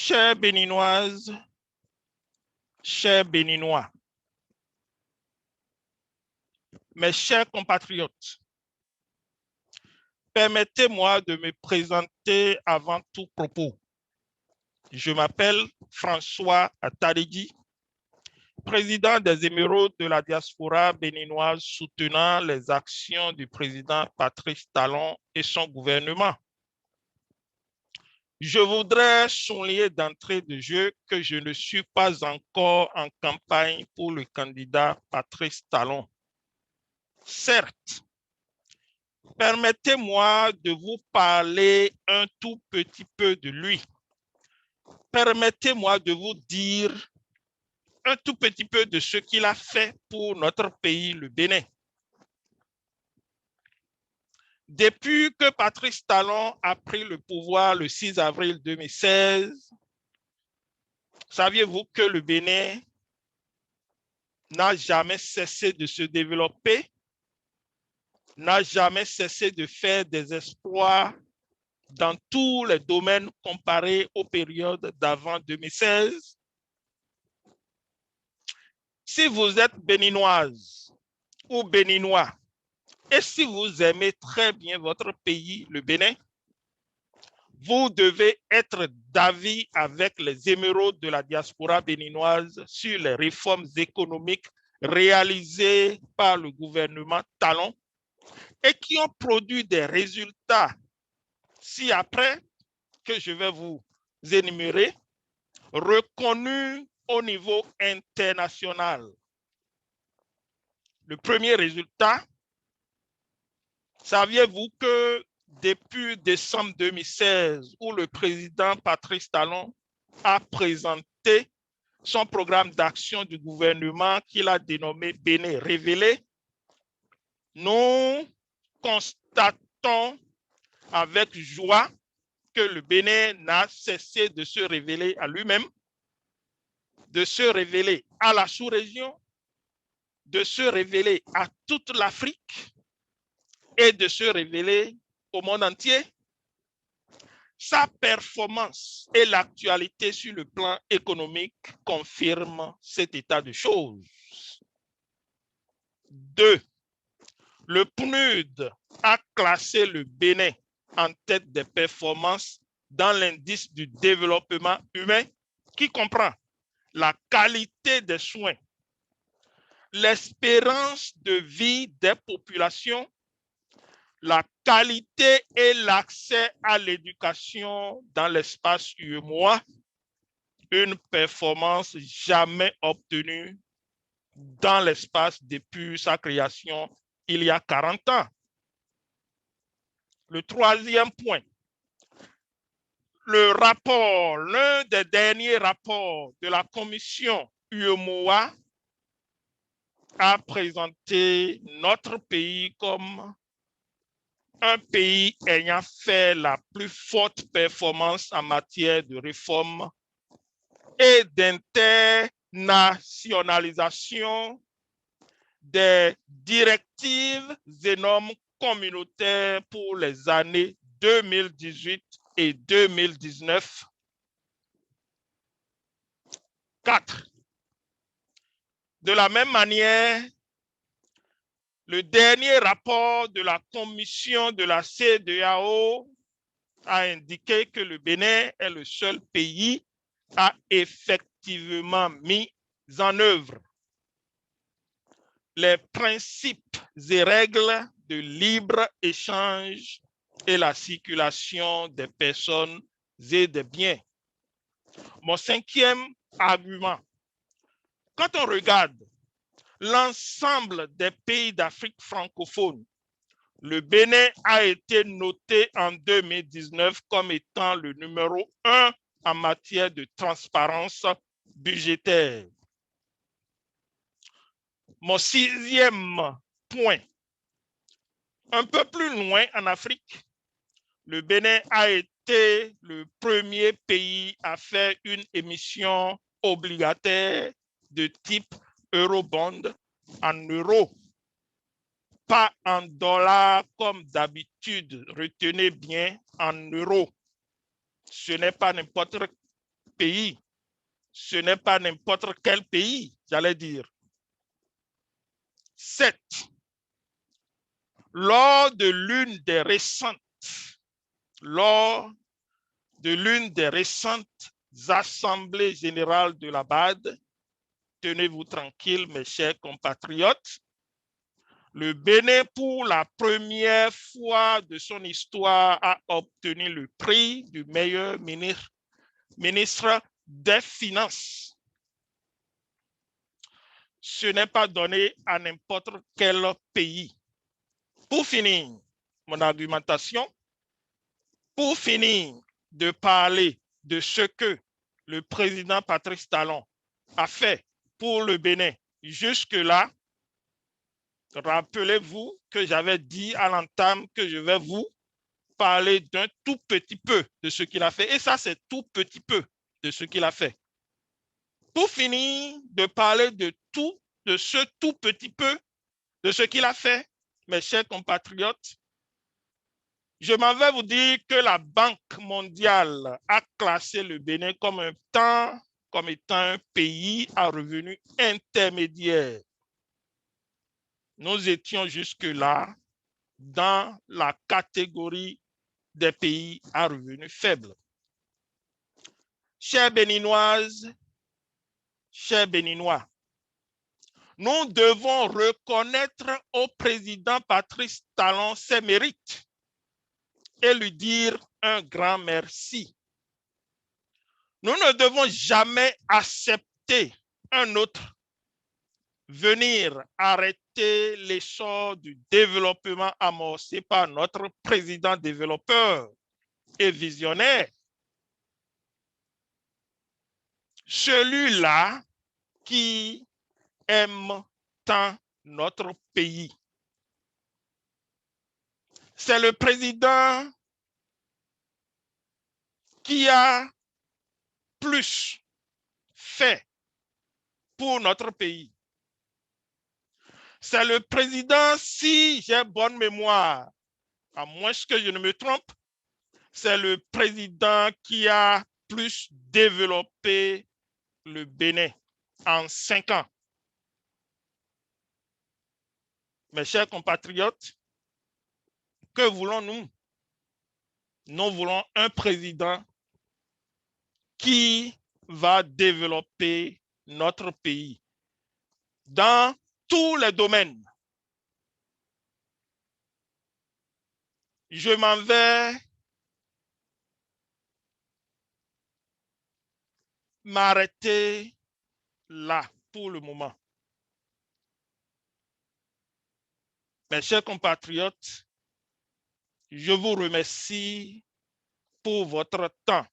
Chères Béninoises, chers Béninois, mes chers compatriotes, permettez-moi de me présenter avant tout propos. Je m'appelle François Atadigi, président des Émeraudes de la diaspora béninoise soutenant les actions du président Patrice Talon et son gouvernement. Je voudrais souligner d'entrée de jeu que je ne suis pas encore en campagne pour le candidat Patrice Talon. Certes, permettez-moi de vous parler un tout petit peu de lui. Permettez-moi de vous dire un tout petit peu de ce qu'il a fait pour notre pays, le Bénin. Depuis que Patrice Talon a pris le pouvoir le 6 avril 2016, saviez-vous que le Bénin n'a jamais cessé de se développer, n'a jamais cessé de faire des exploits dans tous les domaines comparés aux périodes d'avant 2016? Si vous êtes béninoise ou béninois, et si vous aimez très bien votre pays, le Bénin, vous devez être d'avis avec les émeraudes de la diaspora béninoise sur les réformes économiques réalisées par le gouvernement Talon et qui ont produit des résultats ci-après que je vais vous énumérer, reconnus au niveau international. Le premier résultat, saviez-vous que depuis décembre 2016, où le président Patrice Talon a présenté son programme d'action du gouvernement qu'il a dénommé Bénin révélé, nous constatons avec joie que le Bénin n'a cessé de se révéler à lui-même, de se révéler à la sous-région, de se révéler à toute l'Afrique et de se révéler au monde entier. Sa performance et l'actualité sur le plan économique confirment cet état de choses. 2. Le PNUD a classé le Bénin en tête des performances dans l'indice du développement humain qui comprend la qualité des soins, l'espérance de vie des populations, la qualité et l'accès à l'éducation dans l'espace UEMOA, une performance jamais obtenue dans l'espace depuis sa création il y a 40 ans. Le troisième point, le rapport, l'un des derniers rapports de la commission UEMOA a présenté notre pays comme un pays ayant fait la plus forte performance en matière de réforme et d'internationalisation des directives et normes communautaires pour les années 2018 et 2019. 4. De la même manière, le dernier rapport de la commission de la CEDEAO a indiqué que le Bénin est le seul pays à effectivement mis en œuvre les principes et règles de libre-échange et la circulation des personnes et des biens. Mon cinquième argument, quand on regarde l'ensemble des pays d'Afrique francophone, le Bénin a été noté en 2019 comme étant le numéro 1 en matière de transparence budgétaire. Mon sixième point, un peu plus loin en Afrique, le Bénin a été le premier pays à faire une émission obligataire de type Eurobond en euros, pas en dollars comme d'habitude. Retenez bien, en euros. Ce n'est pas n'importe pays, ce n'est pas n'importe quel pays, j'allais dire. 7. Lors de l'une des récentes assemblées générales de la BAD, tenez-vous tranquille, mes chers compatriotes, le Bénin, pour la première fois de son histoire, a obtenu le prix du meilleur ministre des Finances. Ce n'est pas donné à n'importe quel pays. Pour finir mon argumentation, pour finir de parler de ce que le président Patrice Talon a fait pour le Bénin jusque-là, rappelez-vous que j'avais dit à l'entame que je vais vous parler d'un tout petit peu de ce qu'il a fait. Et ça, c'est tout petit peu de ce qu'il a fait. Pour finir de parler de ce tout petit peu de ce qu'il a fait, mes chers compatriotes, je m'en vais vous dire que la Banque mondiale a classé le Bénin comme étant un pays à revenu intermédiaire. Nous étions jusque-là dans la catégorie des pays à revenus faibles. Chères Béninoises, chers Béninois, nous devons reconnaître au président Patrice Talon ses mérites et lui dire un grand merci. Nous ne devons jamais accepter un autre venir arrêter l'essor du développement amorcé par notre président développeur et visionnaire. Celui-là qui aime tant notre pays. C'est le président qui a plus fait pour notre pays. C'est le président, si j'ai bonne mémoire, à moins que je ne me trompe, c'est le président qui a plus développé le Bénin en 5 ans. Mes chers compatriotes, que voulons-nous? Nous voulons un président qui va développer notre pays dans tous les domaines. Je m'en vais m'arrêter là pour le moment. Mes chers compatriotes, je vous remercie pour votre temps.